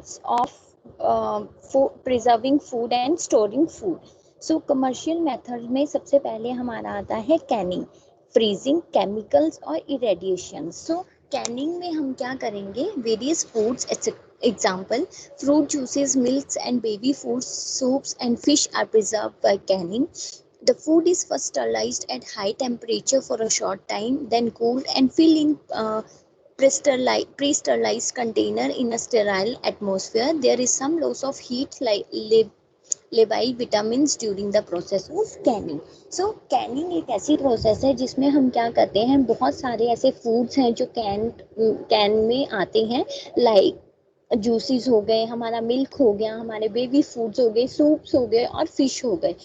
methods of preserving food and storing food. So commercial method में सबसे पहले हमारा आता है कैनिंग, फ्रीजिंग, केमिकल्स और इरेडिएशन. सो कैनिंग में हम क्या करेंगे, various foods example fruit juices, milks and baby foods, soups and fish are preserved by canning. The food is first sterilized at high temperature for a short time, then cooled and filled in pre-sterilized container in a sterile atmosphere. There is some loss of heat labile vitamins during the process of canning. So canning एक ऐसी process है जिसमें हम क्या करते हैं, बहुत सारे ऐसे फूड्स हैं जो कैन में आते हैं, लाइक जूसेस हो गए, हमारा मिल्क हो गया, हमारे बेबी फूड्स हो गए, सूप्स हो गए और फिश हो गए.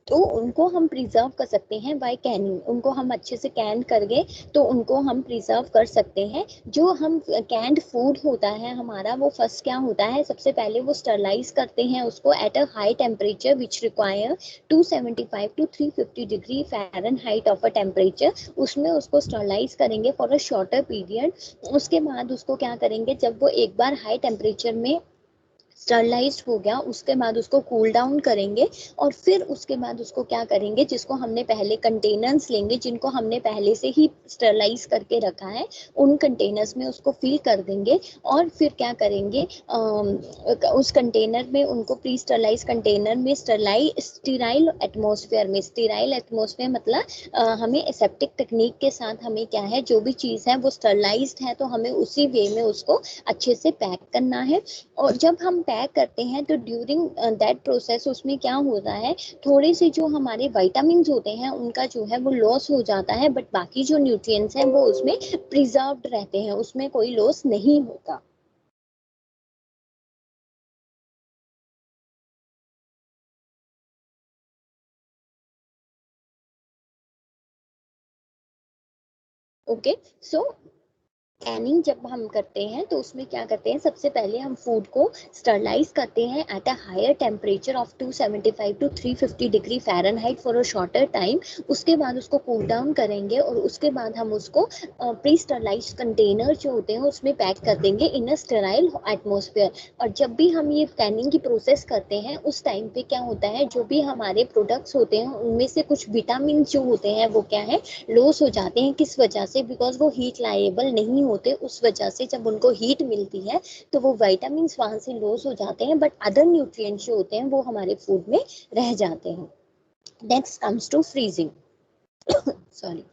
तो उनको हम प्रिजर्व कर सकते हैं बाय कैनिंग. उनको हम अच्छे से कैन करके तो उनको हम प्रिजर्व कर सकते हैं. जो हम कैंड फूड होता है हमारा, वो फर्स्ट क्या होता है, सबसे पहले वो स्टरलाइज करते हैं उसको at a high temperature which require 275 to 350 degree Fahrenheit of a temperature. उसमें उसको स्टरलाइज करेंगे फॉर अ शॉर्टर पीरियड. उसके बाद उसको क्या करेंगे, जब वो एक बार हाई टेम्परेचर में स्टरलाइज्ड हो गया, उसके बाद उसको कूल डाउन करेंगे और फिर उसके बाद उसको क्या करेंगे, जिसको हमने पहले कंटेनर्स लेंगे, जिनको हमने पहले से ही स्टरलाइज करके रखा है, उन कंटेनर्स में उसको फिल कर देंगे और फिर क्या करेंगे, उस कंटेनर में उनको प्री स्टरलाइज कंटेनर में स्टीराइल एटमॉस्फेयर मतलब हमें एसेप्टिक टेक्निक के साथ हमें क्या है, जो भी चीज़ है वो स्टरलाइज्ड है तो हमें उसी वे में उसको अच्छे से पैक करना है. और जब हम पैक करते हैं तो ड्यूरिंग दैट प्रोसेस उसमें क्या होता है, थोड़े से जो हमारे विटामिन्स होते हैं उनका जो है वो लॉस हो जाता है, बट बाकी जो न्यूट्रिएंट्स हैं वो उसमें प्रिजर्व्ड रहते हैं, उसमें कोई लॉस नहीं होता. ओके, सो कैनिंग जब हम करते हैं तो उसमें क्या करते हैं, सबसे पहले हम फूड को स्टरलाइज करते हैं at a higher temperature of 275 to 350 degree Fahrenheit for a shorter time. उसके बाद उसको कूल डाउन करेंगे और उसके बाद हम उसको प्री स्टरलाइज कंटेनर जो होते हैं उसमें पैक कर देंगे इन अ स्टेराइल एटमॉस्फेयर. और जब भी हम ये कैनिंग की प्रोसेस करते हैं उस टाइम पे क्या होता है, जो भी हमारे प्रोडक्ट्स होते हैं उनमें से कुछ विटामिन जो होते हैं वो क्या है, लॉस हो जाते हैं. किस वजह से, बिकॉज वो हीट लाएबल नहीं होते, उस वजह से जब उनको हीट मिलती है तो वो विटामिन्स वहां से लॉस हो जाते हैं, बट अदर न्यूट्रिएंट्स जो होते हैं वो हमारे फूड में रह जाते हैं. Next comes to freezing. Sorry.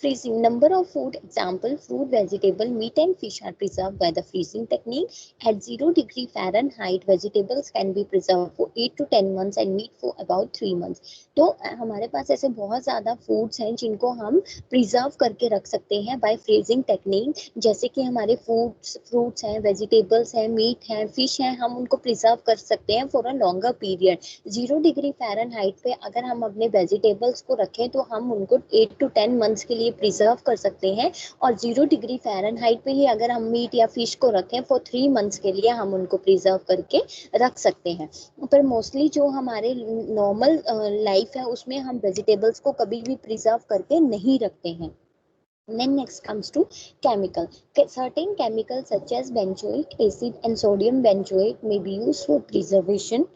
Freezing. Number of food example fruit, vegetable, meat and fish are preserved by the freezing technique. At 0 degree Fahrenheit, vegetables can be preserved for 8 to 10 months and meat for about 3 months. तो हमारे पास ऐसे बहुत ज़्यादा foods हैं जिनको हम preserve करके रख सकते हैं बाय फ्रीजिंग टेक्निक. जैसे कि हमारे फ्रूट्स हैं, वेजिटेबल्स हैं, मीट हैं, फिश हैं, हम उनको प्रिजर्व कर सकते हैं for a longer period. 0 degree Fahrenheit पे अगर हम अपने वेजिटेबल्स को रखें तो हम उनको 8 to 10 मंथ्स के लिए प्रिजर्व कर सकते हैं. और 0 डिग्री फ़ारेनहाइट पे ही अगर हम मीट या फिश को रखें फॉर 3 मंथ्स के लिए हम उनको प्रिजर्व करके रख सकते हैं. पर मोस्टली जो हमारे नॉर्मल लाइफ है उसमें हम वेजिटेबल्स को कभी भी प्रिजर्व करके नहीं रखते हैं. Then next comes to chemical. Certain chemicals such as benzoic acid and sodium benzoate may be used for preservation.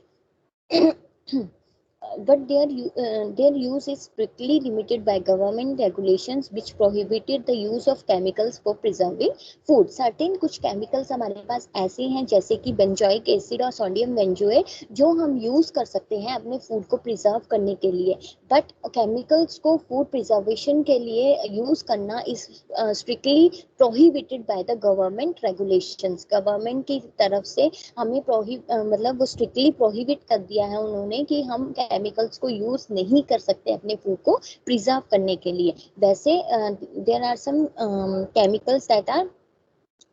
But their use is strictly limited by government regulations which prohibited the use of chemicals for preserving food. Certain कुछ chemicals हमारे पास ऐसे हैं जैसे कि benzoic acid और sodium benzoate जो हम use कर सकते हैं अपने food को preserve करने के लिए, but chemicals को food preservation के लिए use करना is strictly prohibited by the government regulations. Government की तरफ से हमें मतलब वो स्ट्रिक्टली प्रोहिबिट कर दिया है उन्होंने कि हम केमिकल्स को यूज नहीं कर सकते अपने फूड को प्रिजर्व करने के लिए. वैसे there are some chemicals that are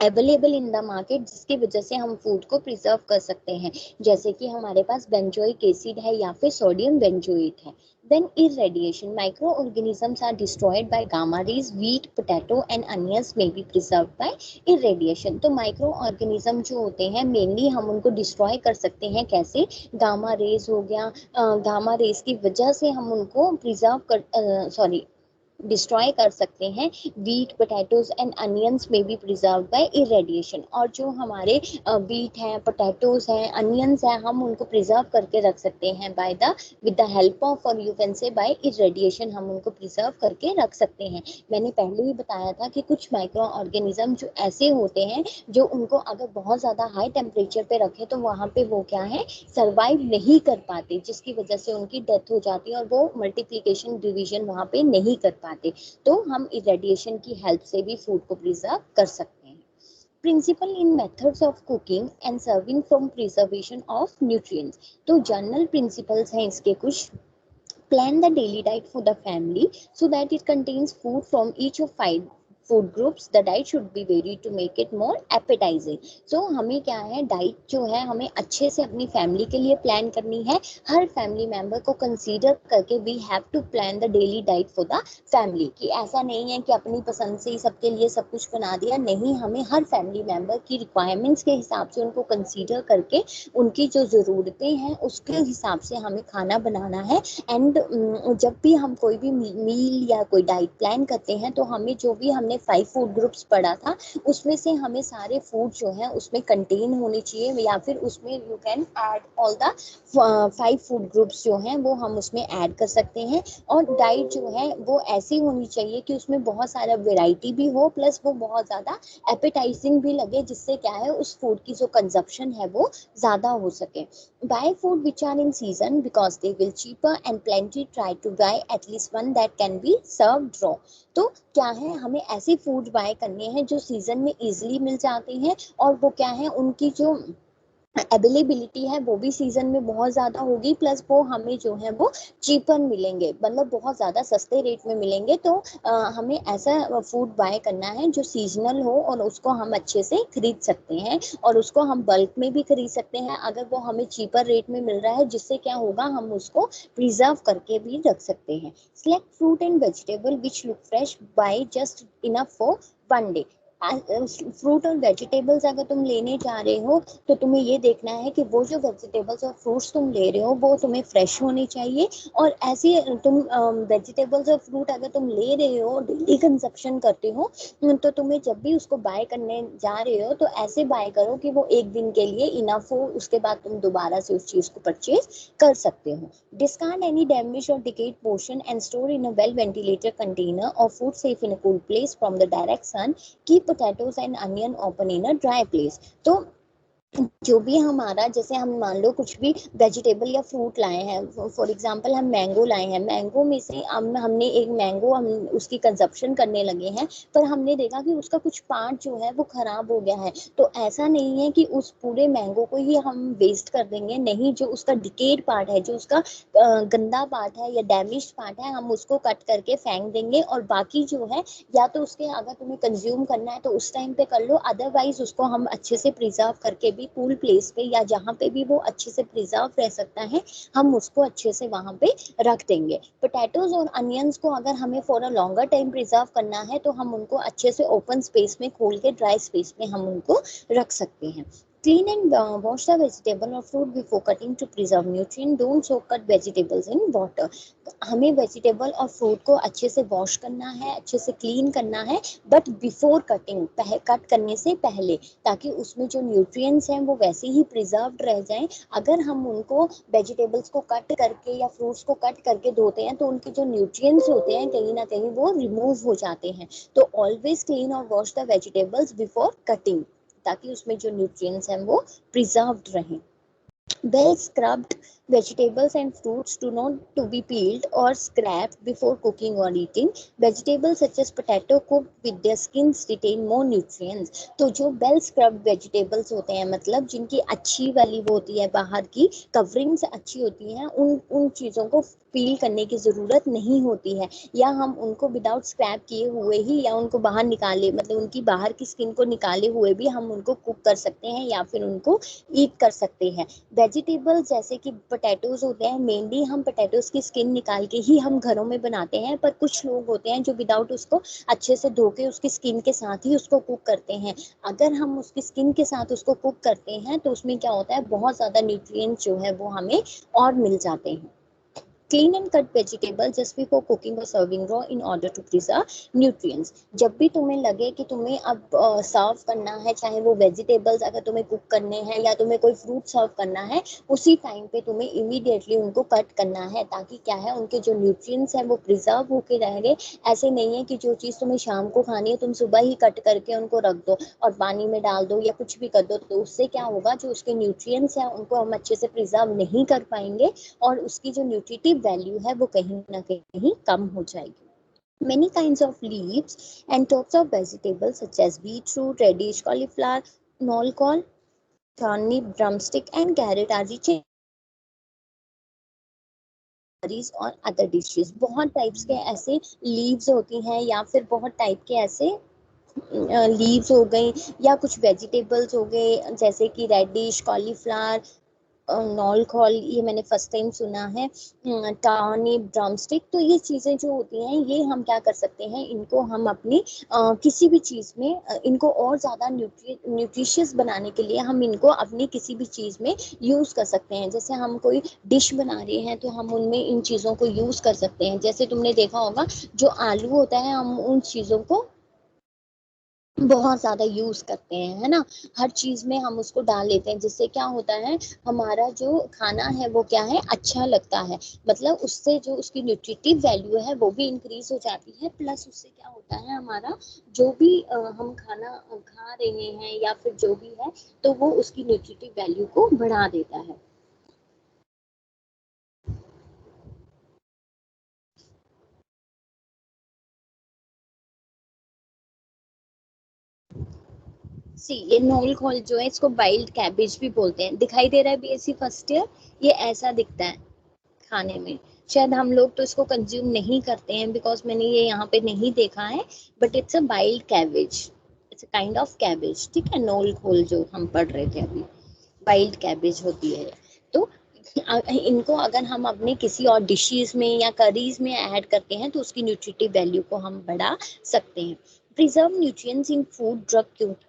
available in the market जिसकी वजह से हम फूड को प्रिजर्व कर सकते हैं, जैसे कि हमारे पास बेंजोइक एसिड है या फिर सोडियम बेंजोएट है. Then irradiation. Microorganisms are destroyed by gamma rays. Wheat, potato and onions may be preserved by irradiation. तो माइक्रो ऑर्गेनिज्म जो होते हैं मेनली हम उनको डिस्ट्रॉय कर सकते हैं. कैसे? गामा रेज हो गया, गामा रेज की वजह से हम उनको प्रिजर्व कर डिस्ट्रॉय कर सकते हैं। वीट, पोटैटोज एंड अनियंस में बी प्रिजर्व बाय इरेडिएशन। और जो हमारे वीट हैं, पोटैटोज हैं, अनियंस हैं, हम उनको प्रिजर्व करके रख सकते हैं by the with the help of, और you can say by irradiation हम उनको प्रिजर्व करके रख सकते हैं। मैंने पहले ही बताया था कि कुछ माइक्रो ऑर्गेनिज्म जो ऐसे होते हैं जो उनको अगर बहुत ज़्यादा हाई टेम्परेचर पे रखें तो वहाँ पे वो क्या है, सर्वाइव नहीं कर पाते, जिसकी वजह से उनकी डेथ हो जाती है और वो मल्टीप्लिकेशन डिवीजन वहाँ पे नहीं कर पाते। तो हम इरेडिएशन की हेल्प से भी फूड को प्रिजर्व कर सकते हैं। Principle in methods of cooking and serving from preservation of nutrients. तो जनरल प्रिंसिपल्स हैं इसके कुछ। Plan the daily diet for the family so that it contains food from each of 5 food groups. The diet should be varied to make it more appetizing. So हमें क्या है, diet जो है हमें अच्छे से अपनी फैमिली के लिए प्लान करनी है। हर फैमिली मेंबर को कंसीडर करके we have to plan the daily diet for the family. कि ऐसा नहीं है कि अपनी पसंद से ही सबके लिए सब कुछ बना दिया, नहीं, हमें हर फैमिली मेंबर की रिक्वायरमेंट्स के हिसाब से उनको कंसीडर करके उनकी जो ज़रूरतें हैं उसके हिसाब से हमें खाना बनाना है। एंड जब भी हम कोई भी मील या कोई डाइट प्लान करते हैं तो हमें जो भी हमने 5 फूड ग्रुप्स पढ़ा था उसमें से हमें सारे फूड जो हैं उसमें कंटेन होने चाहिए, या फिर उसमें you can add all the 5 food groups जो हैं वो हम उसमें ऐड कर सकते हैं। और डाइट जो है वो ऐसी होनी चाहिए कि उसमें बहुत सारा वेराइटी भी हो, प्लस वो बहुत ज़्यादा एपेटाइजिंग भी लगे, जिससे क्या है उस फूड की जो कंजप्शन है वो ज़्यादा हो सके। Buy food which are in season because they will cheaper and plenty. Try to buy at least one that can be served raw. तो क्या है, हमें ऐसे फूड बाय करने हैं जो सीजन में इजीली मिल जाते हैं, और वो क्या है उनकी जो अवेलेबिलिटी है वो भी सीजन में बहुत ज़्यादा होगी, प्लस वो हमें जो है वो चीपर मिलेंगे, मतलब बहुत ज़्यादा सस्ते रेट में मिलेंगे। तो हमें ऐसा फूड बाय करना है जो सीजनल हो और उसको हम अच्छे से खरीद सकते हैं, और उसको हम बल्क में भी खरीद सकते हैं अगर वो हमें चीपर रेट में मिल रहा है, जिससे क्या होगा हम उसको प्रिजर्व करके भी रख सकते हैं। Select fruit and vegetable which look fresh by just enough for 1 day. Fruit और वेजिटेबल्स अगर तुम लेने जा रहे हो तो तुम्हें ये देखना है कि वो जो वेजिटेबल्स और फ्रूट्स तुम ले रहे हो वो तुम्हें फ्रेश होने चाहिए। और ऐसे तुम वेजिटेबल्स और फ्रूट अगर तुम ले रहे हो, डेली कंजप्शन करते हो, तो तुम्हें जब भी उसको बाय करने जा रहे हो तो ऐसे बाय करो कि वो एक दिन के लिए इनफ हो, उसके बाद तुम दोबारा से उस चीज़ को परचेज कर सकते हो। डिस्कार्ड एनी डैमेज और decayed portion and store in a well ventilated container और food safe in a cool place from the direct sun. Keep potatoes and onion open in a dry place. तो जो भी हमारा, जैसे हम मान लो कुछ भी वेजिटेबल या फ्रूट लाए हैं, फॉर एग्जांपल हम मैंगो लाए हैं, मैंगो में से हमने एक मैंगो हम उसकी कंजप्शन करने लगे हैं, पर हमने देखा कि उसका कुछ पार्ट जो है वो खराब हो गया है। तो ऐसा नहीं है कि उस पूरे मैंगो को ही हम वेस्ट कर देंगे, नहीं, जो उसका डिकेड पार्ट है, जो उसका गंदा पार्ट है या डैमेज पार्ट है, हम उसको कट करके फेंक देंगे, और बाकी जो है या तो उसके अगर तुम्हें कंज्यूम करना है तो उस टाइम पे कर लो, अदरवाइज उसको हम अच्छे से प्रिजर्व करके भी कूल प्लेस पे या जहाँ पे भी वो अच्छे से प्रिजर्व रह सकता है हम उसको अच्छे से वहाँ पे रख देंगे। पोटैटोज और अनियंस को अगर हमें for a longer time preserve करना है तो हम उनको अच्छे से ओपन स्पेस में खोल के ड्राई स्पेस में हम उनको रख सकते हैं। Clean and wash the vegetable or fruit before cutting to preserve nutrient. Don't soak cut vegetables in water. हमें वेजिटेबल और फ्रूट को अच्छे से वॉश करना है, अच्छे से क्लीन करना है, बट बिफोर कटिंग, कट करने से पहले, ताकि उसमें जो न्यूट्रिएंट्स हैं वो वैसे ही प्रिजर्व्ड रह जाएं। अगर हम उनको वेजिटेबल्स को कट करके या फ्रूट्स को कट करके धोते हैं तो उनके जो न्यूट्रिएंट्स होते हैं कहीं ना कहीं वो रिमूव हो जाते हैं। तो ऑलवेज क्लीन और wash the vegetables before cutting, ताकि उसमें जो न्यूट्रिएंट्स हैं वो प्रिजर्व्ड रहें। Well scrubbed vegetables and fruits do not to be peeled or scraped before cooking or eating. Vegetables such as potato cooked with their skins retain more nutrients. तो जो well scrubbed vegetables होते हैं, मतलब जिनकी अच्छी वाली वो होती है, बाहर की कवरिंग्स अच्छी होती हैं, उन चीज़ों को पील करने की ज़रूरत नहीं होती है, या हम उनको विदाउट स्क्रैप किए हुए ही या उनको बाहर निकाले, मतलब उनकी बाहर की स्किन को निकाले हुए भी हम उनको कुक कर सकते हैं या फिर उनको ईट कर सकते हैं। वेजिटेबल्स जैसे कि पोटैटोज होते हैं, मेनली हम पोटैटोज की स्किन निकाल के ही हम घरों में बनाते हैं, पर कुछ लोग होते हैं जो विदाउट उसको अच्छे से धो के उसकी स्किन के साथ ही उसको कुक करते हैं। अगर हम उसकी स्किन के साथ उसको कुक करते हैं तो उसमें क्या होता है, बहुत ज़्यादा न्यूट्रिएंट्स जो है वो हमें और मिल जाते हैं। Clean and cut vegetable just before cooking or serving raw in order to preserve nutrients. जब भी तुम्हें लगे कि तुम्हें अब सर्व करना है, चाहे वो वेजिटेबल्स अगर तुम्हें कुक करने हैं या तुम्हें कोई फ्रूट सर्व करना है, उसी टाइम पे तुम्हें इमीडिएटली उनको कट करना है, ताकि क्या है उनके जो न्यूट्रिएंट्स हैं वो प्रिजर्व होके रहेंगे। ऐसे नहीं है कि जो चीज़ तुम्हें शाम को खानी है तुम सुबह ही कट करके उनको रख दो और पानी में डाल दो या कुछ भी कर दो, तो उससे क्या होगा, जो उसके न्यूट्रिएंट्स हैं उनको हम अच्छे से प्रिजर्व नहीं कर पाएंगे और उसकी जो न्यूट्रिटिव वैल्यू है वो कहीं ना कहीं कम हो जाएगी। Many kinds of leaves and tops of vegetables such as beetroot, radish, cauliflower, nolkol, turnip, drumstick and carrot are rich in और अदर डिशेस। बहुत टाइप्स के ऐसे लीव्स होती हैं या फिर बहुत टाइप के ऐसे लीव्स हो गई या कुछ वेजिटेबल्स हो गए, जैसे कि रेडिश, कॉलीफ्लावर, नॉल कॉल, ये मैंने फर्स्ट टाइम सुना है, टानी, ड्रमस्टिक। तो ये चीज़ें जो होती हैं ये हम क्या कर सकते हैं, इनको हम अपनी किसी भी चीज़ में इनको और ज़्यादा न्यूट्रिशियस बनाने के लिए हम इनको अपनी किसी भी चीज़ में यूज़ कर सकते हैं। जैसे हम कोई डिश बना रहे हैं तो हम उनमें इन चीज़ों को यूज़ कर सकते हैं। जैसे तुमने देखा होगा जो आलू होता है हम उन चीज़ों को बहुत ज़्यादा यूज़ करते हैं, है ना, हर चीज़ में हम उसको डाल लेते हैं, जिससे क्या होता है हमारा जो खाना है वो क्या है अच्छा लगता है, मतलब उससे जो उसकी न्यूट्रिटिव वैल्यू है वो भी इंक्रीज हो जाती है, प्लस उससे क्या होता है हमारा जो भी हम खाना खा रहे हैं या फिर जो भी है तो वो उसकी न्यूट्रिटिव वैल्यू को बढ़ा देता है। सी ये नोल खोल जो है इसको वाइल्ड कैबेज भी बोलते हैं, दिखाई दे रहा है बीएससी फर्स्ट ईयर, ये ऐसा दिखता है खाने में। शायद हम लोग तो इसको कंज्यूम नहीं करते हैं बिकॉज मैंने ये यहाँ पे नहीं देखा है, but it's a wild cabbage, it's a kind of cabbage, ठीक है, नोल खोल जो हम पढ़ रहे थे अभी, वाइल्ड कैबेज होती है। तो इनको अगर हम अपने किसी और डिशेस में या करीज में ऐड करते हैं तो उसकी न्यूट्रिटिव वैल्यू को हम बढ़ा सकते हैं। Preserve nutrients in food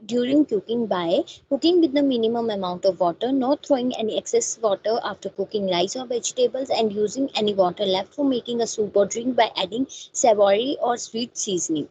during cooking by cooking with the minimum amount of water, not throwing any excess water after cooking rice or vegetables, and using any water left for making a soup or drink by adding savory or sweet seasoning.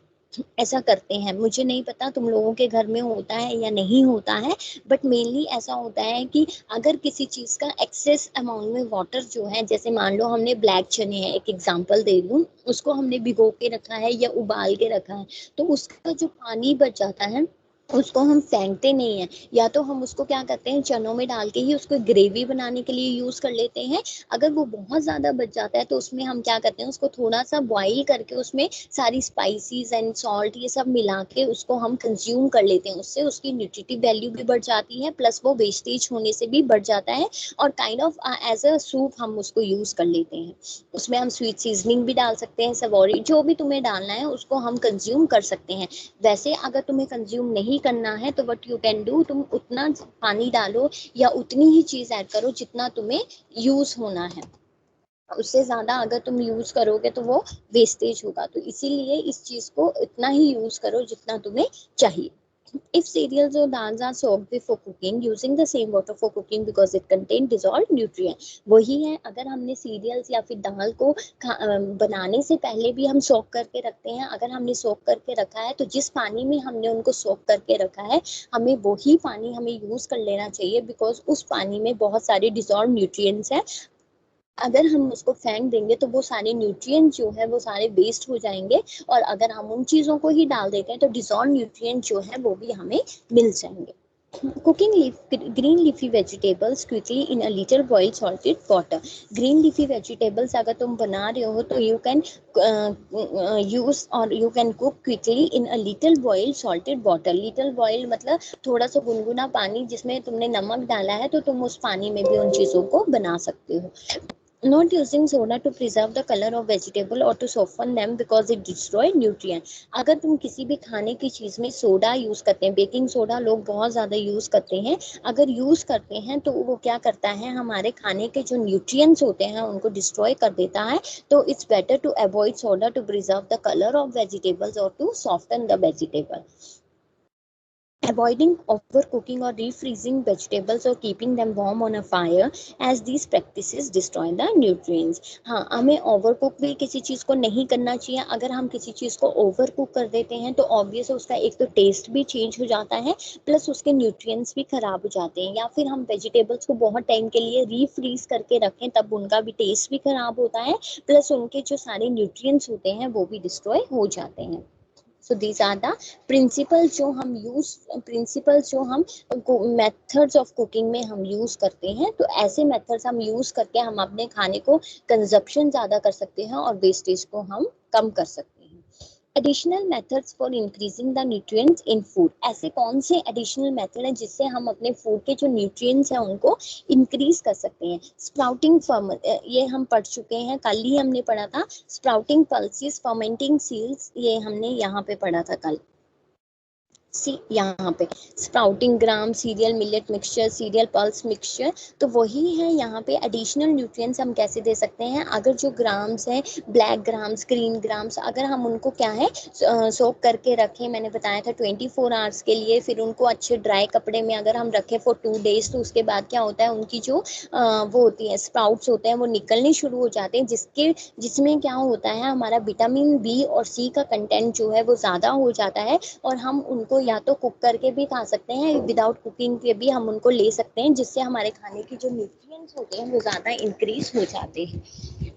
ऐसा करते हैं, मुझे नहीं पता तुम लोगों के घर में होता है या नहीं होता है, बट मेनली ऐसा होता है कि अगर किसी चीज़ का एक्सेस अमाउंट में वाटर जो है, जैसे मान लो हमने ब्लैक चने हैं, एक एग्जांपल दे दूं, उसको हमने भिगो के रखा है या उबाल के रखा है, तो उसका जो पानी बच जाता है उसको हम फेंकते नहीं है, या तो हम उसको क्या करते हैं चनों में डाल के ही उसको ग्रेवी बनाने के लिए यूज कर लेते हैं। अगर वो बहुत ज्यादा बच जाता है तो उसमें हम क्या करते हैं उसको थोड़ा सा बॉईल करके उसमें सारी स्पाइसेस एंड सॉल्ट ये सब मिला के उसको हम कंज्यूम कर लेते हैं, उससे उसकी न्यूट्रिटिव वैल्यू भी बढ़ जाती है, प्लस वो वेस्टेज होने से भी बढ़ जाता है और kind of as a soup हम उसको यूज कर लेते हैं। उसमें हम स्वीट सीजनिंग भी डाल सकते हैं, सवोरी जो भी तुम्हें डालना है उसको हम कंज्यूम कर सकते हैं। वैसे अगर तुम्हें कंज्यूम नहीं करना है तो व्हाट यू कैन डू, तुम उतना पानी डालो या उतनी ही चीज ऐड करो जितना तुम्हें यूज होना है, उससे ज्यादा अगर तुम यूज करोगे तो वो वेस्टेज होगा, तो इसीलिए इस चीज को इतना ही यूज करो जितना तुम्हें चाहिए। If cereals or dals are soaked before cooking, using the same water for cooking because it contain dissolved nutrient। वही है, अगर हमने सीरियल्स या फिर दाल को बनाने से पहले भी हम सोक करके रखते हैं, अगर हमने सोक करके रखा है तो जिस पानी में हमने उनको सोक करके रखा है हमें वही पानी हमें यूज कर लेना चाहिए, बिकॉज उस पानी में बहुत सारे डिजॉल्व न्यूट्रिएंट्स हैं। अगर हम उसको फेंक देंगे तो वो सारे न्यूट्रिएंट जो है वो सारे वेस्ट हो जाएंगे, और अगर हम उन चीजों को ही डाल देते हैं तो डिजॉल्व न्यूट्रिएंट जो है वो भी हमें मिल जाएंगे। Cooking green leafy vegetables quickly in a little boiled salted water। green leafy vegetables अगर तुम बना रहे हो तो you can use और you can cook quickly in a little boiled salted water। little boiled मतलब थोड़ा सा गुनगुना पानी जिसमें तुमने नमक डाला है, तो तुम उस पानी में भी उन चीजों को बना सकते हो। Not using soda to preserve the color of vegetable or to soften them because it destroy nutrient। अगर तुम किसी भी खाने की चीज में सोडा यूज करते हैं, बेकिंग सोडा लोग बहुत ज्यादा यूज करते हैं, अगर यूज करते हैं तो वो क्या करता है हमारे खाने के जो न्यूट्रिएंट्स होते हैं उनको डिस्ट्रॉय कर देता है। तो it's better to avoid soda to preserve the colour of vegetables और to soften the vegetable. Avoiding overcooking or refreezing vegetables or keeping them warm on a fire as these practices destroy the nutrients. हाँ, हमें overcook भी किसी चीज़ को नहीं करना चाहिए. अगर हम किसी चीज़ को overcook कर देते हैं तो ऑब्वियस है उसका एक तो टेस्ट भी चेंज हो जाता है प्लस उसके न्यूट्रिएंट्स भी खराब हो जाते हैं. या फिर हम वेजिटेबल्स को बहुत टाइम के लिए रीफ्रीज करके रखें तब उनका भी टेस्ट भी खराब होता है प्लस उनके जो सारे न्यूट्रिएंट्स होते हैं वो भी डिस्ट्रॉय हो जाते हैं. So these are the principles जो हम मेथड्स ऑफ कुकिंग में हम यूज करते हैं. तो ऐसे मेथड्स हम यूज करके हम अपने खाने को कंजप्शन ज्यादा कर सकते हैं और वेस्टेज को हम कम कर सकते हैं. Additional methods for increasing the nutrients in food. ऐसे कौन से एडिशनल मेथड हैं जिससे हम अपने फूड के जो न्यूट्रिएंट्स हैं उनको इंक्रीज कर सकते हैं. स्प्राउटिंग ये हम पढ़ चुके हैं, कल ही हमने पढ़ा था. स्प्राउटिंग पल्सेस, फर्मेंटिंग सीड्स, ये हमने यहाँ पे पढ़ा था कल. यहाँ पे sprouting gram, cereal millet mixture, cereal pulse mixture, तो वही है यहाँ पे. एडिशनल न्यूट्रिएंट्स हम कैसे दे सकते हैं. अगर जो ग्राम्स हैं, ब्लैक ग्राम्स, ग्रीन ग्राम्स, अगर हम उनको क्या है सोक करके रखें, मैंने बताया था 24 आवर्स के लिए, फिर उनको अच्छे ड्राई कपड़े में अगर हम रखें फॉर 2 days, तो उसके बाद क्या होता है उनकी जो वो होती है स्प्राउट्स होते हैं वो निकलने शुरू हो जाते हैं, जिसमें क्या होता है हमारा विटामिन बी और सी का कंटेंट जो है वो ज़्यादा हो जाता है. और हम उनको या तो कुक करके भी खा सकते हैं, विदाउट कुकिंग के भी हम उनको ले सकते हैं, जिससे हमारे खाने की जो न्यूट्रिएंट्स होते हैं वो ज़्यादा इंक्रीज हो जाते हैं.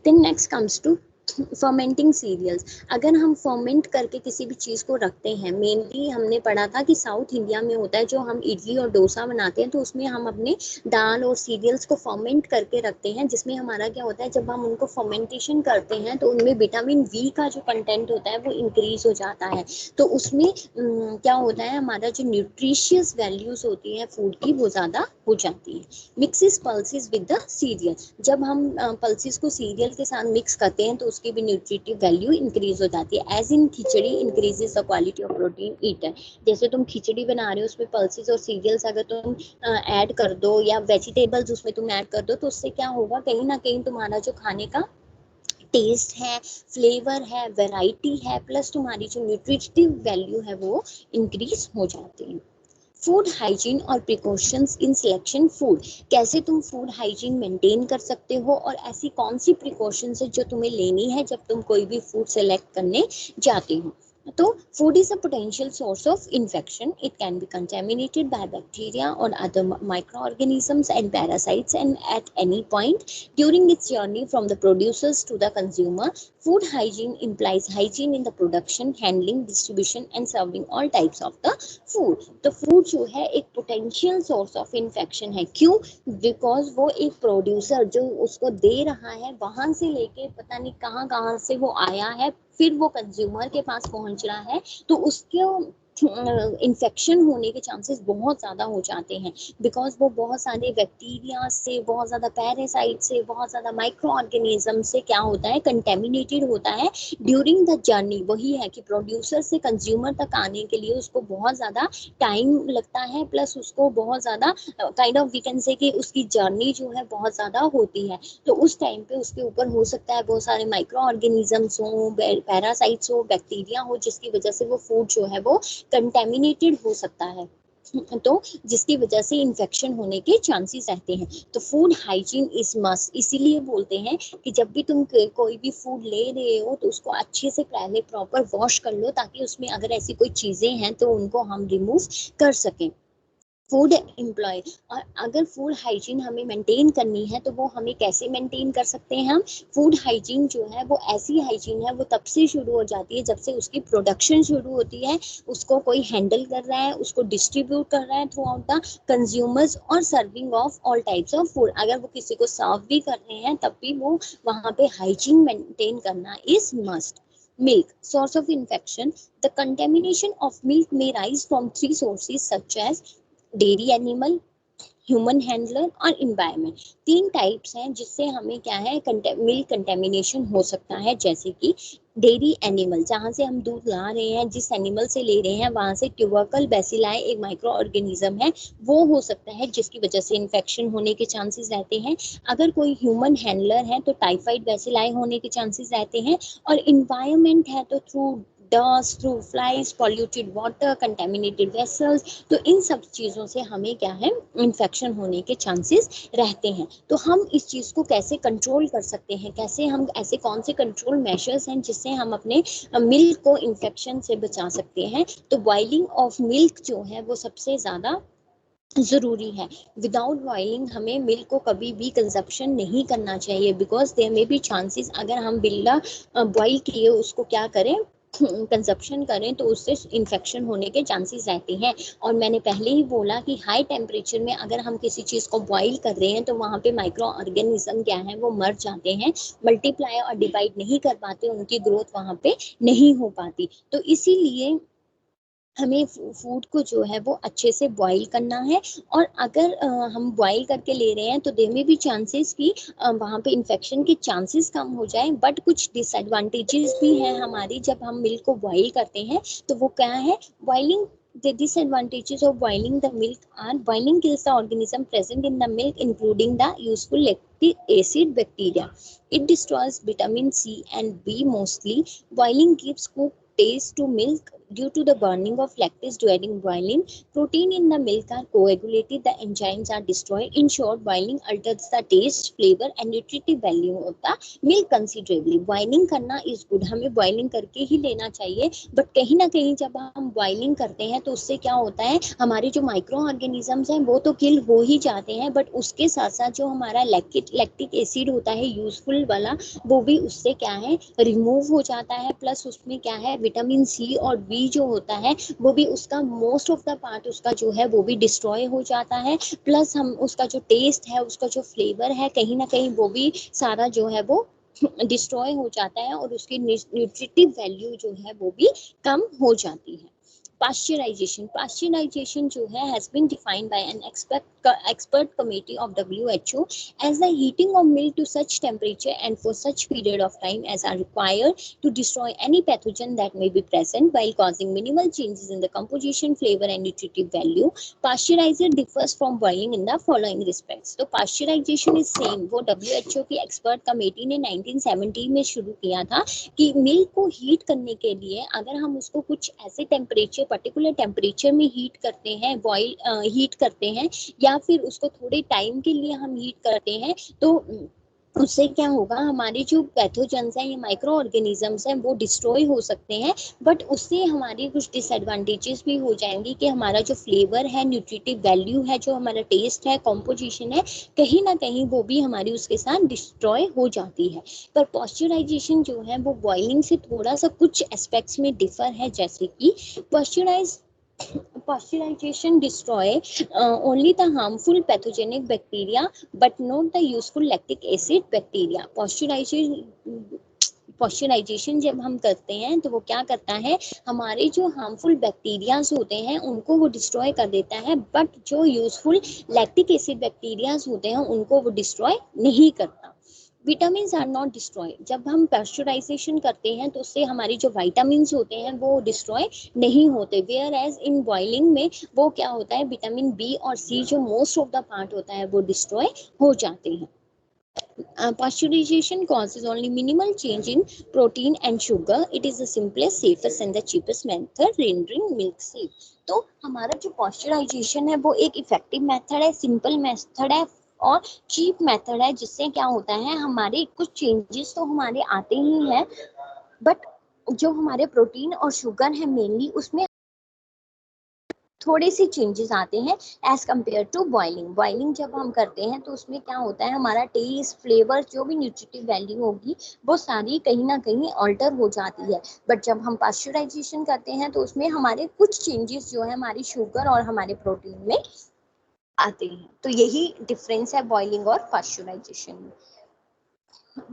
Then next comes to fermenting cereals. अगर हम फर्मेंट करके किसी भी चीज़ को रखते हैं, मेनली हमने पढ़ा था कि साउथ इंडिया में होता है जो हम इडली और डोसा बनाते हैं तो उसमें हम अपने दाल और सीरियल्स को फर्मेंट करके रखते हैं, जिसमें हमारा क्या होता है जब हम उनको फर्मेंटेशन करते हैं तो उनमें विटामिन वी का जो कंटेंट होता है वो इंक्रीज हो जाता है. तो उसमें क्या होता है हमारा जो न्यूट्रिशियस वैल्यूज होती है फूड की वो ज़्यादा हो जाती है. Mixes pulses with the serial. जब हम पल्सेस को सीरियल के साथ मिक्स करते हैं तो उसकी भी न्यूट्रिटिव वैल्यू इंक्रीज हो जाती है. As in khichdi increases the quality of protein eaten. जैसे तुम खिचड़ी बना रहे हो उसमें पल्सेस और सीरियल्स अगर तुम ऐड कर दो या वेजिटेबल्स उसमें तुम ऐड कर दो तो उससे क्या होगा, कहीं ना कहीं तुम्हारा जो खाने का टेस्ट है, फ्लेवर है, वैरायटी है, प्लस तुम्हारी जो न्यूट्रिटिव वैल्यू है वो इंक्रीज हो जाती है. फूड हाइजीन और प्रिकॉशंस इन सिलेक्शन फूड. कैसे तुम फूड हाइजीन मेंटेन कर सकते हो और ऐसी कौन सी प्रिकॉशंस है जो तुम्हें लेनी है जब तुम कोई भी फूड सेलेक्ट करने जाते हो. तो food is a potential source of infection. It can be contaminated by bacteria or other microorganisms and parasites, and at any point during its journey from the producers to the consumer. Food hygiene implies hygiene in the production, handling, distribution and serving all types of the food. तो food जो है एक potential source of infection है. क्यों? Because वो एक producer जो उसको दे रहा है वहां से लेके पता नहीं कहाँ कहाँ से वो आया है, फिर वो कंज्यूमर के पास पहुंच रहा है, तो उसके इन्फेक्शन होने के चांसेस बहुत ज़्यादा हो जाते हैं. बिकॉज वो बहुत सारे बैक्टीरिया से, बहुत ज़्यादा पैरासाइट से, बहुत ज़्यादा माइक्रो ऑर्गेनिज्म से क्या होता है कंटेमिनेटेड होता है ड्यूरिंग द जर्नी. वही है कि प्रोड्यूसर से कंज्यूमर तक आने के लिए उसको बहुत ज़्यादा टाइम लगता है, प्लस उसको बहुत ज़्यादा kind of we can say कि उसकी जर्नी जो है बहुत ज़्यादा होती है. तो उस टाइम पे उसके ऊपर हो सकता है बहुत सारे माइक्रो ऑर्गेनिजम्स हो, पैरासाइट्स हो, बैक्टीरिया हो, जिसकी वजह से वो फूड जो है वो कंटेमिनेटेड हो सकता है, तो जिसकी वजह से इन्फेक्शन होने के चांसेस रहते हैं. तो फूड हाइजीन इज मस्ट. इसीलिए बोलते हैं कि जब भी तुम कोई भी फूड ले रहे हो तो उसको अच्छे से पहले प्रॉपर वॉश कर लो, ताकि उसमें अगर ऐसी कोई चीजें हैं तो उनको हम रिमूव कर सकें. Food employ. और अगर फूड हाइजीन हमें मेंटेन करनी है तो वो हमें कैसे मेंटेन कर सकते हैं हम. फूड हाइजीन जो है वो ऐसी हाइजीन है, वो तब से शुरू हो जाती है जब से उसकी प्रोडक्शन शुरू होती है, उसको कोई हैंडल कर रहा है, उसको डिस्ट्रीब्यूट कर रहा है थ्रू आउट द कंज्यूमर्स, और serving of all types of food. अगर वो किसी को सर्व भी कर रहे हैं तब भी वो वहाँ पे हाइजीन मेंटेन करना is must. Milk, source of infection. The contamination of milk may rise from 3 sources such as dairy animal, human handler और इन्वायरमेंट. 3 टाइप्स हैं जिससे हमें क्या है मिल्क कंटेमिनेशन हो सकता है. जैसे कि डेयरी एनिमल, जहाँ से हम दूध ला रहे हैं, जिस एनिमल से ले रहे हैं वहाँ से ट्यूबरकल बैसिलाई एक माइक्रो ऑर्गेनिज्म है, वो हो सकता है जिसकी वजह से इन्फेक्शन होने के चांसेस रहते हैं. अगर कोई ह्यूमन हैंडलर है तो टाइफाइड बैसिलाई होने के चांसेस रहते हैं. और इन्वायरमेंट है तो through dust, through flies, polluted water, contaminated vessels. तो इन सब चीज़ों से हमें क्या है, इन्फेक्शन होने के चांसेस रहते हैं। तो हम इस चीज़ को कैसे कंट्रोल कर सकते हैं, कैसे हम ऐसे कौन से कंट्रोल मेजर्स हैं जिससे हम अपने मिल्क को इन्फेक्शन से बचा सकते हैं। तो बॉइलिंग ऑफ मिल्क जो है वो सबसे ज़्यादा ज़रूरी है। विदाउट बॉइलिंग हमें मिल्क को कभी भी कंजप्शन नहीं करना चाहिए, because there may be chances, अगर हम बिल्ला बॉइल किए उसको क्या करें, कंजप्शन करें, तो उससे इन्फेक्शन होने के चांसेस रहते हैं। और मैंने पहले ही बोला कि हाई टेम्परेचर में अगर हम किसी चीज़ को बॉईल कर रहे हैं तो वहाँ पे माइक्रो ऑर्गेनिज्म क्या है वो मर जाते हैं, मल्टीप्लाई और डिवाइड नहीं कर पाते, उनकी ग्रोथ वहाँ पे नहीं हो पाती। तो इसीलिए हमें फूड को जो है वो अच्छे से बॉईल करना है। और अगर हम बॉईल करके ले रहे हैं तो देयर में भी चांसेस कि वहाँ पे इन्फेक्शन के चांसेस कम हो जाए। बट कुछ डिसएडवांटेजेस भी हैं हमारी जब हम मिल्क को बॉईल करते हैं, तो वो क्या है, boiling. The disadvantages of boiling the milk are: boiling kills the organism present in the milk, including the useful lactic acid bacteria. It destroys vitamin C and B mostly. Boiling gives cooked taste to milk due to the burning of lactase during boiling. Protein in the milk are coagulated, the enzymes are destroyed. In short, boiling alters the taste, flavor and nutritive value of the milk considerably. Boiling करना is good, हमें boiling करके ही लेना चाहिए। But कहीं ना कहीं जब हम boiling करते हैं तो उससे क्या होता है, हमारे जो माइक्रो ऑर्गेनिजम्स हैं वो तो किल हो ही जाते हैं, बट उसके साथ साथ जो हमारा लैक्टिक एसिड होता है यूजफुल वाला, वो भी उससे क्या है रिमूव हो जाता है। प्लस उसमें क्या है, विटामिन सी और बी जो होता है वो भी उसका मोस्ट ऑफ द पार्ट उसका जो है वो भी डिस्ट्रॉय हो जाता है। प्लस हम उसका जो टेस्ट है, उसका जो फ्लेवर है, कहीं ना कहीं वो भी सारा जो है वो डिस्ट्रॉय हो जाता है और उसकी न्यूट्रिटिव वैल्यू जो है वो भी कम हो जाती है। Pasteurization जो है has been defined by an expert committee of WHO as the heating of milk to such temperature and for such period of time as are required to destroy any pathogen that may be present while causing minimal changes in the composition, flavor and nutritive value. Pasteurizer differs from boiling in the following respects. तो pasteurization is same, वो WHO की expert committee ने 1970 में शुरू किया था कि milk को हीट करने के लिए अगर हम उसको कुछ ऐसे टेम्परेचर, पर्टिकुलर टेम्परेचर में हीट करते हैं, बॉईल हीट करते हैं, या फिर उसको थोड़े टाइम के लिए हम हीट करते हैं, तो उससे क्या होगा, हमारे जो पैथोजेंस हैं या माइक्रो ऑर्गेनिजम्स हैं वो डिस्ट्रॉय हो सकते हैं। बट उससे हमारी कुछ डिसएडवांटेजेस भी हो जाएंगी कि हमारा जो फ्लेवर है, न्यूट्रिटिव वैल्यू है, जो हमारा टेस्ट है, कॉम्पोजिशन है, कहीं ना कहीं वो भी हमारी उसके साथ डिस्ट्रॉय हो जाती है। पर पॉस्चराइजेशन जो है वो बॉइलिंग से थोड़ा सा कुछ एस्पेक्ट्स में डिफर है, जैसे कि pasteurization destroy only the harmful pathogenic bacteria but not the useful lactic acid bacteria. Pasteurisation जब हम करते हैं तो वो क्या करता है, हमारे जो हार्मफुल बैक्टीरियाज होते हैं उनको वो डिस्ट्रॉय कर देता है, बट जो यूजफुल लैक्टिक एसिड बैक्टीरियाज होते हैं उनको वो डिस्ट्रॉय नहीं करता। विटामिन आर नॉट डिस्ट्रॉय, जब हम पैस्चराइजेशन करते हैं तो उससे हमारी जो विटामिन होते हैं वो डिस्ट्रॉय नहीं होते, वेयर एज इन बॉइलिंग में वो क्या होता है, विटामिन बी और सी जो मोस्ट ऑफ द पार्ट होता है वो डिस्ट्रॉय हो जाते हैं। Pasteurization causes only minimal change in protein and sugar. It is the simplest, safest and the cheapest method rendering milk safe. तो हमारा जो पॉस्चराइजेशन है वो एक इफेक्टिव मेथड है, सिंपल मेथड है और चीप मेथड है, जिससे क्या होता है, हमारे कुछ चेंजेस तो हमारे आते ही हैं, बट जो हमारे प्रोटीन और शुगर है मेनली उसमें थोड़े से चेंजेस आते हैं as compare to boiling. Boiling जब हम करते हैं तो उसमें क्या होता है, हमारा टेस्ट, फ्लेवर, जो भी न्यूट्रिटिव वैल्यू होगी वो सारी कहीं ना कहीं ऑल्टर हो जाती है। बट जब हम पास्चराइजेशन करते हैं तो उसमें हमारे कुछ चेंजेस जो है हमारी शुगर और हमारे प्रोटीन में आते हैं। तो यही डिफरेंस है बॉइलिंग और पास्चराइजेशन में।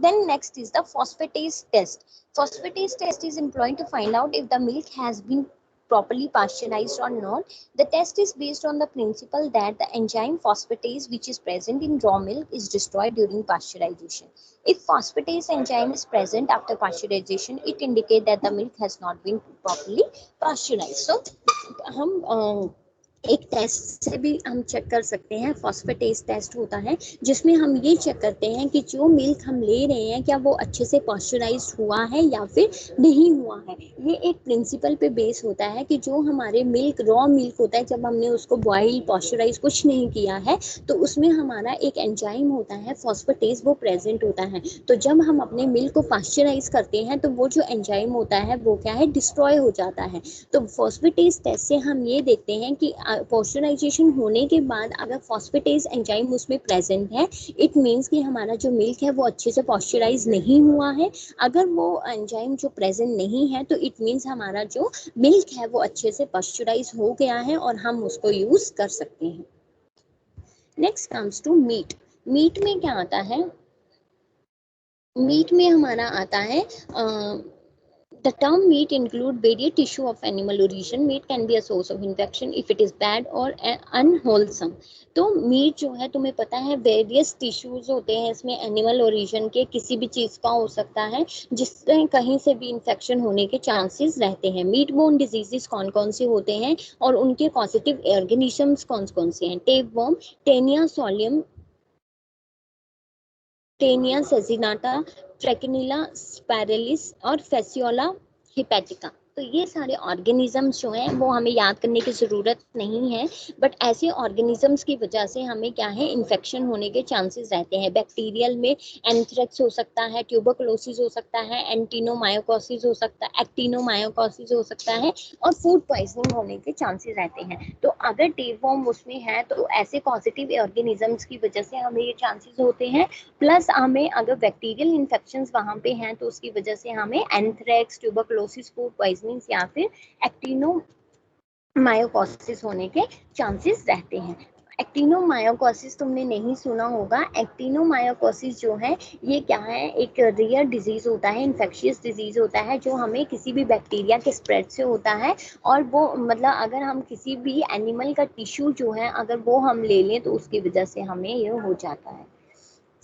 Then next is the phosphatase test. Phosphatase test is employed to find out if the milk has been properly pasteurized or not. The test is based on the principle that the enzyme phosphatase, which is present in raw milk, is destroyed during pasteurization. If phosphatase enzyme is present after pasteurization, it indicates that the milk has not been properly pasteurized. So हम एक test से भी हम check कर सकते हैं, phosphatase test होता है जिसमें हम ये चेक करते हैं कि जो मिल्क हम ले रहे हैं क्या वो अच्छे से पॉस्चराइज हुआ है या फिर नहीं हुआ है। ये एक प्रिंसिपल पे बेस होता है कि जो हमारे मिल्क रॉ मिल्क होता है जब हमने उसको बॉइल पॉस्चराइज कुछ नहीं किया है तो उसमें हमारा एक एंजाइम होता है फॉस्फेटेज, वो प्रेजेंट होता है। तो जब हम अपने मिल्क को पॉस्चराइज करते हैं तो वो जो एंजाइम होता है वो क्या है, डिस्ट्रॉय हो जाता है। तो फॉस्फेटेज टेस्ट से हम ये देखते हैं कि पॉस्चराइजेशन होने के बाद अगर फॉस्फेटेज एंजाइम उसमें प्रेजेंट है, इट मीन्स कि हमारा जो मिल्क है वो अच्छे से पॉस्चराइज नहीं हुआ है। अगर वो एंजाइम जो प्रेजेंट नहीं है तो इट मीन्स हमारा जो मिल्क है वो अच्छे से पॉस्चराइज हो गया है और हम उसको यूज कर सकते हैं। Next comes to meat. Meat में क्या आता है, मीट में हमारा आता है the term meat include various tissue of animal origin. Meat can be a source of infection if it is bad or unwholesome. तो मीट जो है तुम्हें पता है वेरियस टिश्यूज होते हैं इसमें एनिमल ओरिजिन के, किसी भी चीज का हो सकता है जिससे कहीं से भी इन्फेक्शन होने के चांसेस रहते हैं। मीट बोन डिजीजेस कौन कौन से होते हैं और उनके कॉजेटिव ऑर्गेनिजम्स कौन कौन से हैं। Tapeworm, Taenia solium, Taenia सेजिनाटा, ट्रेकिनिला spiralis और फेसियोला हिपैटिका। तो ये सारे ऑर्गेनिजम्स जो हैं वो हमें याद करने की ज़रूरत नहीं है, बट ऐसे ऑर्गेनिजम्स की वजह से हमें क्या है, इन्फेक्शन होने के चांसेस रहते हैं। बैक्टीरियल में एंथ्रेक्स हो सकता है, ट्यूबरकुलोसिस हो सकता है, एंटीनोमायोकोसिस हो सकता है, एक्टिनोमायोकोसिस हो सकता है और फूड पॉइजनिंग होने के चांसेस रहते हैं। तो अगर टेपवर्म उसमें है तो ऐसे पॉजिटिव ऑर्गेनिजम्स की वजह से हमें ये चांसेस होते हैं। प्लस हमें अगर बैक्टीरियल इन्फेक्शंस वहाँ पे हैं तो उसकी वजह से हमें एंथ्रेक्स, ट्यूबरकुलोसिस, फूड पॉइजनिंग या फिर एक्टिनोमायोकोसिस होने के चांसेस रहते हैं। एक्टिनोमायोकोसिस तुमने नहीं सुना होगा। एक्टिनोमायोकोसिस जो है ये क्या है, एक रेयर डिजीज होता है, इन्फेक्शियस डिजीज होता है जो हमें किसी भी बैक्टीरिया के स्प्रेड से होता है। और वो मतलब अगर हम किसी भी एनिमल का टिश्यू जो है अगर वो हम ले लें तो उसकी वजह से हमें ये हो जाता है।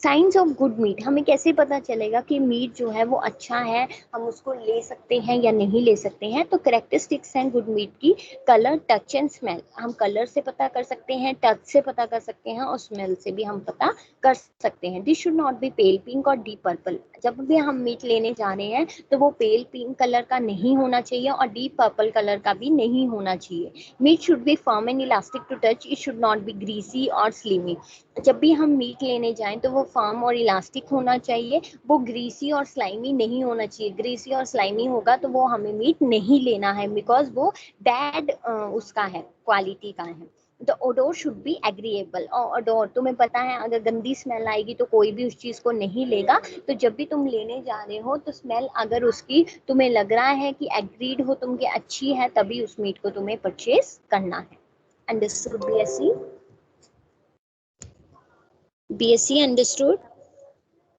साइंस ऑफ गुड मीट, हमें कैसे पता चलेगा कि मीट जो है वो अच्छा है, हम उसको ले सकते हैं या नहीं ले सकते हैं। तो करेक्टरिस्टिक्स हैं गुड मीट की, कलर, टच एंड स्मेल। हम कलर से पता कर सकते हैं, टच से पता कर सकते हैं और स्मेल से भी हम पता कर सकते हैं। This should not B pail pink और डीप पर्पल। जब भी हम मीट लेने जा रहे हैं तो वो पेल पिंक कलर का नहीं होना चाहिए और डीप पर्पल कलर का भी नहीं होना चाहिए। Meat should be firm and elastic to touch, it should not be greasy और स्लिमी। जब भी हम मीट लेने जाएं तो वो फर्म और इलास्टिक होना चाहिए, वो ग्रीसी और स्लाइमी नहीं होना चाहिए। ग्रीसी और स्लाइमी होगा तो वो हमें मीट नहीं लेना है, बिकॉज वो बैड उसका है, क्वालिटी का है। The odour should be agreeable. और ओडोर तुम्हें पता है अगर गंदी स्मेल आएगी तो कोई भी उस चीज को नहीं लेगा। तो जब भी तुम लेने जा रहे हो तो स्मेल अगर उसकी तुम्हें लग रहा है कि एग्रीड हो तुम, कि अच्छी है, तभी उस मीट को तुम्हें परचेज करना है। Understood BSc? BSc understood?